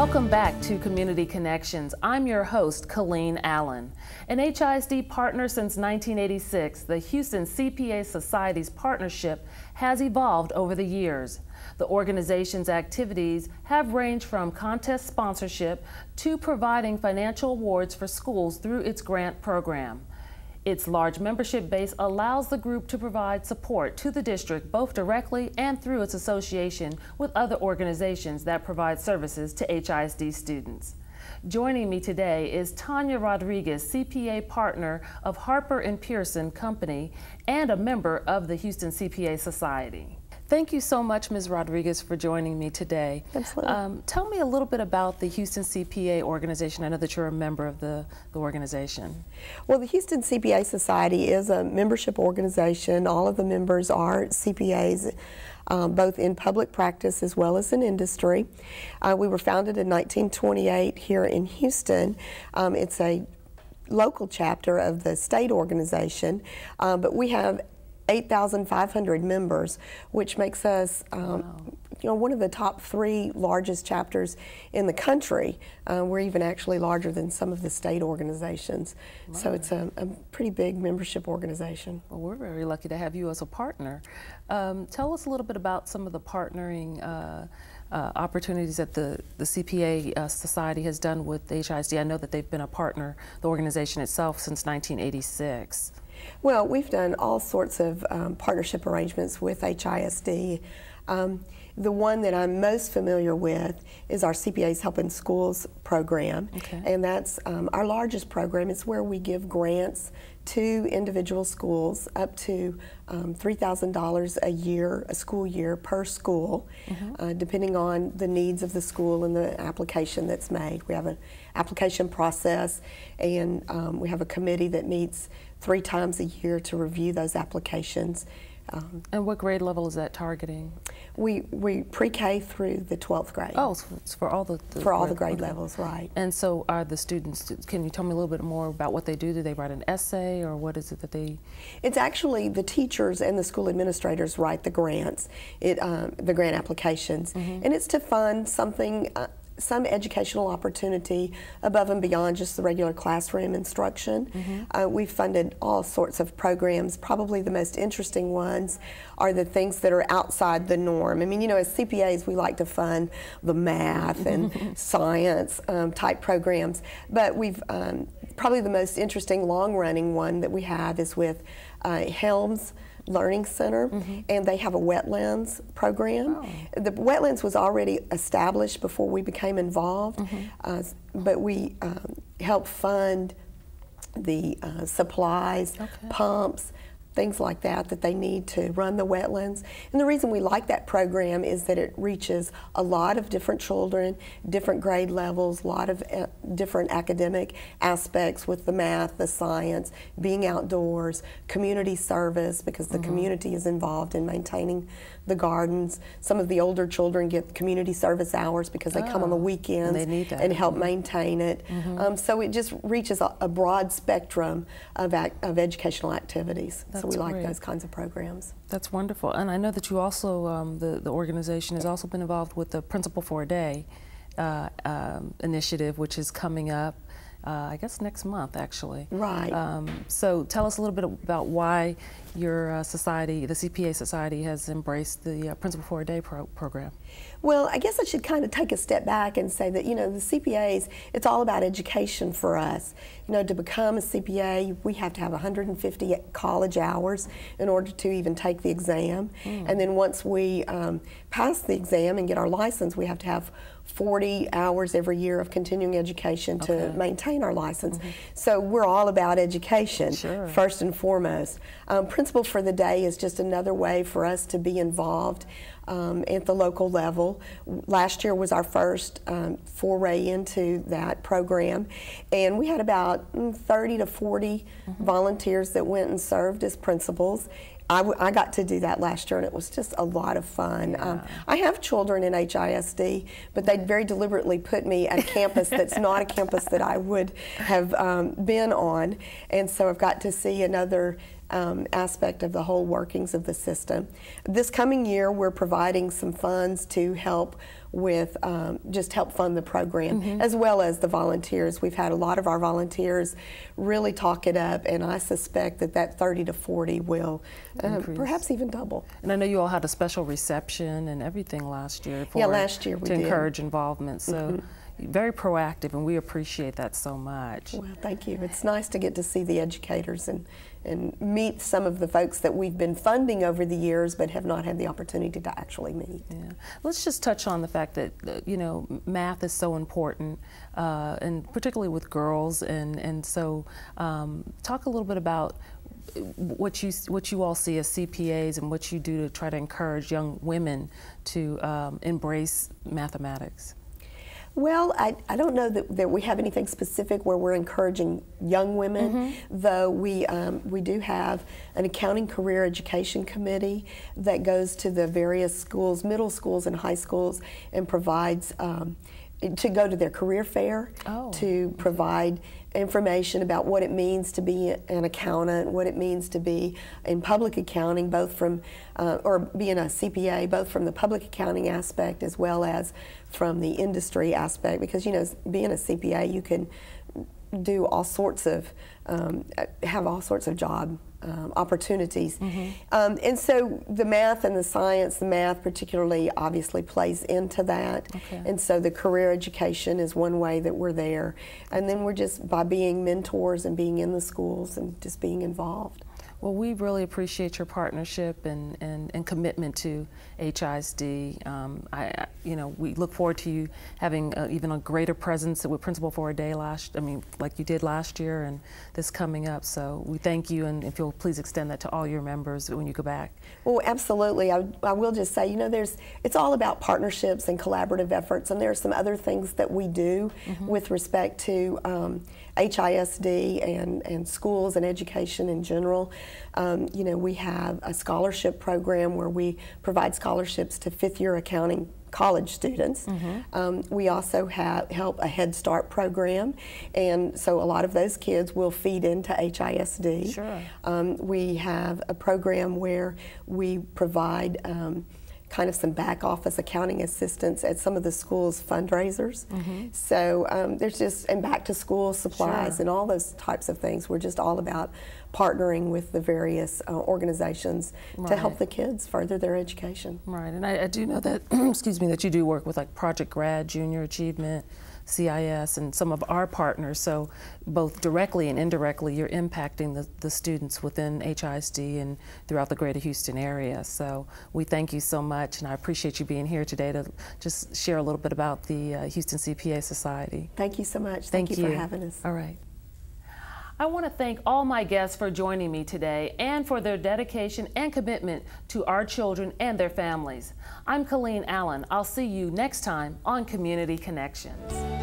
Welcome back to Community Connections. I'm your host, Caleen Allen. An HISD partner since 1986, the Houston CPA Society's partnership has evolved over the years. The organization's activities have ranged from contest sponsorship to providing financial awards for schools through its grant program. Its large membership base allows the group to provide support to the district both directly and through its association with other organizations that provide services to HISD students. Joining me today is Tonja Rodriguez, CPA partner of Harper and Pearson Company and a member of the Houston CPA Society. Thank you so much, Ms. Rodriguez, for joining me today. Absolutely. Tell me a little bit about the Houston CPA organization. I know that you're a member of the organization. Well, the Houston CPA Society is a membership organization. All of the members are CPAs, both in public practice as well as in industry. We were founded in 1928 here in Houston. It's a local chapter of the state organization, but we have 8,500 members, which makes us one of the top 3 largest chapters in the country. We're even actually larger than some of the state organizations. Wow. So it's a pretty big membership organization. Well, we're very lucky to have you as a partner. Tell us a little bit about some of the partnering opportunities that the CPA Society has done with HISD. I know that they've been a partner, the organization itself, since 1986. Well, we've done all sorts of partnership arrangements with HISD. The one that I'm most familiar with is our CPAs Helping Schools program, and that's our largest program. It's where we give grants to individual schools up to $3,000 a year, a school year per school, depending on the needs of the school and the application that's made. We have an application process, and we have a committee that meets 3 times a year to review those applications. And what grade level is that targeting? We pre-K through the 12th grade. Oh, so it's for all the grade levels, right. And so are the students, can you tell me a little bit more about what they do? Do they write an essay, or what is it that they? It's actually the teachers and the school administrators write the grants, the grant applications, and it's to fund something, some educational opportunity above and beyond just the regular classroom instruction. We've funded all sorts of programs. Probably the most interesting ones are the things that are outside the norm. I mean, you know, as CPAs, we like to fund the math and science type programs, but we've probably the most interesting long-running one that we have is with Helms Learning Center, and they have a wetlands program. The wetlands was already established before we became involved, but we help fund the supplies, pumps, things like that that they need to run the wetlands. And the reason we like that program is that it reaches a lot of different children, different grade levels, a lot of different academic aspects with the math, the science, being outdoors, community service, because the community is involved in maintaining the gardens. Some of the older children get community service hours because they come on the weekends and help maintain it. So it just reaches a broad spectrum of educational activities. So we like those kinds of programs. That's wonderful. And I know that you also, the organization has also been involved with the Principal for a Day initiative, which is coming up, I guess next month, actually. Right. So tell us a little bit about why your society, the CPA Society, has embraced the Principal for a Day program. Well, I guess I should kind of take a step back and say that, you know, the CPAs, it's all about education for us. You know, to become a CPA, we have to have 150 college hours in order to even take the exam. And then once we pass the exam and get our license, we have to have 40 hours every year of continuing education to maintain our license. So we're all about education, first and foremost. Principal for the Day is just another way for us to be involved at the local level. Last year was our first foray into that program, and we had about 30 to 40 volunteers that went and served as principals. I got to do that last year, and it was just a lot of fun. I have children in HISD, but they very deliberately put me at a campus that's not a campus that I would have been on, and so I've got to see another aspect of the whole workings of the system. This coming year, we're providing some funds to help with just help fund the program, as well as the volunteers. We've had a lot of our volunteers really talk it up, and I suspect that 30 to 40 will perhaps even double. And I know you all had a special reception and everything last year. Last year we did. To encourage involvement. So. Very proactive, and we appreciate that so much. Well, thank you. It's nice to get to see the educators and meet some of the folks that we've been funding over the years but have not had the opportunity to actually meet. Yeah. Let's just touch on the fact that, you know, math is so important, and particularly with girls, and so talk a little bit about what you all see as CPAs and what you do to try to encourage young women to embrace mathematics. Well, I don't know that we have anything specific where we're encouraging young women, though we do have an accounting career education committee that goes to the various schools, middle schools and high schools, and provides to go to their career fair, to provide information about what it means to be an accountant, what it means to be in public accounting, both from, or being a CPA, both from the public accounting aspect as well as from the industry aspect, because, you know, being a CPA, you can do all sorts of, have all sorts of job opportunities. And so the math and the science, the math particularly obviously plays into that. And so the career education is one way that we're there. And then we're just by being mentors and being in the schools and just being involved. Well, we really appreciate your partnership and commitment to HISD. You know, we look forward to you having even a greater presence with Principal for a Day like you did last year, and this coming up. So we thank you, and if you'll please extend that to all your members when you go back. Well, absolutely. I will just say, you know, it's all about partnerships and collaborative efforts, and there are some other things that we do with respect to HISD and schools and education in general. You know, we have a scholarship program where we provide scholarships to fifth-year accounting college students. We also help a Head Start program, and so a lot of those kids will feed into HISD. We have a program where we provide kind of some back office accounting assistance at some of the schools' fundraisers. So there's just, and back to school supplies and all those types of things. We're just all about partnering with the various organizations to help the kids further their education. Right, and I do know that, excuse me, that you do work with like Project Grad, Junior Achievement, CIS, and some of our partners, so both directly and indirectly you're impacting the students within HISD and throughout the greater Houston area. So we thank you so much, and I appreciate you being here today to just share a little bit about the Houston CPA Society. Thank you so much. Thank you for having us. All right. I want to thank all my guests for joining me today and for their dedication and commitment to our children and their families. I'm Caleen Allen. I'll see you next time on Community Connections.